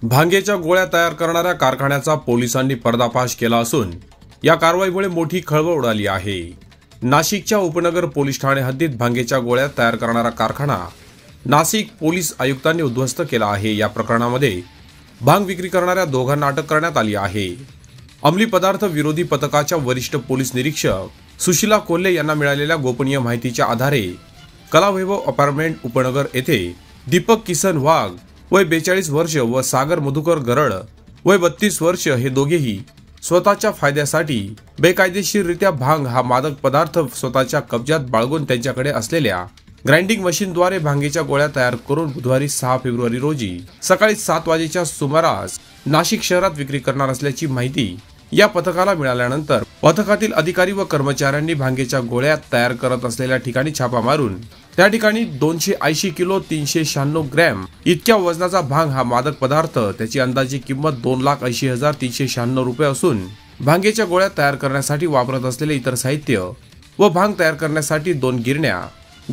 भांगेच्या गोळ्या तयार करणाऱ्या कारखान्याचा पोलिसांनी पर्दाफाश केला असून या कारवाईमुळे मोठी खळबळ उडाली आहे। नाशिकच्या उपनगर पोलीस ठाणे हद्दीत भांगेच्या गोळ्या तयार करणारा कारखाना नाशिक पोलीस आयुक्तांनी उद्ध्वस्त केला आहे। या प्रकरणामध्ये भांग विक्री करणाऱ्या दोघांना अटक करण्यात आली आहे। अंमली पदार्थ विरोधी पथकाच्या वरिष्ठ पोलीस निरीक्षक सुशीला कोल्हे यांना मिळालेल्या गोपनीय माहितीच्या आधारे कलावैभव अपार्टमेंट उपनगर येथे दीपक किसन वाघ वय 42 वर्ष व सागर मधुकर गरड वय 32 वर्ष हे दोघेही स्वतःच्या फायद्यासाठी बेकायदेशीररित्या भांग हा मादक पदार्थ स्वतःच्या कब्जात बाळगून त्यांच्याकडे असलेल्या ग्राइंडिंग मशीनद्वारे भांगेच्या गोळ्या तयार करून बुधवारी 6 फेब्रुवारी रोजी सकाळी 7 वाजेच्या सुमारास नाशिक शहरात विक्री करणार असल्याची माहिती या पथकाला मिळाल्यानंतर पथकातील अधिकारी व कर्मचाऱ्यांनी भांगेच्या गोळ्या तयार करत असलेल्या ठिकाणी छापा मारून त्या ठिकाणी 280 किलो 396 ग्रॅम इतक्या वजनाचा भांग हा मादक पदार्थ त्याची अंदाजे किंमत 2,80,396 रुपये असून भांगेच्या गोळ्या तयार करण्यासाठी वापरत असलेले इतर साहित्य व भांग तयार करण्यासाठी 2 गिरण्या,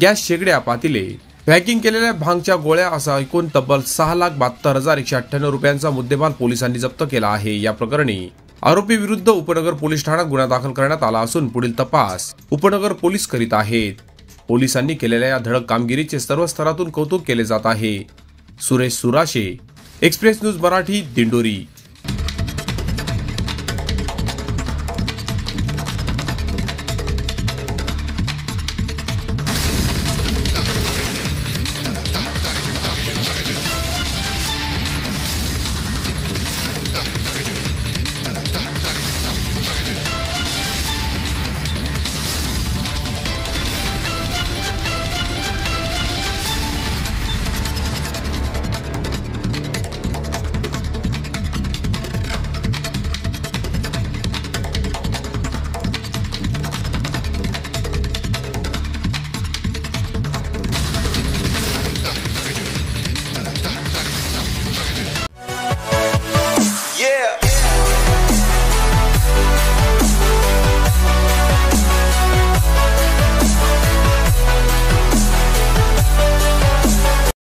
गॅस शेगड्या, पातेले, पॅकिंग केलेल्या भांगच्या गोळ्या असा एकूण तब्बल 6,72,198 रुपयांचा मुद्देमाल पोलिसांनी जप्त केला आहे। या प्रकरणी आरोपी विरुद्ध उपनगर पोलीस ठाण्यात गुन्हा दाखल करण्यात आला असून पुढील तपास उपनगर पोलीस करीत आहेत। पोलिसांनी केलेल्या या धडक कामगिरीचे सर्व स्तरातून कौतुक केले जात आहे। Suresh Surashe, express news Marathi, Dindori.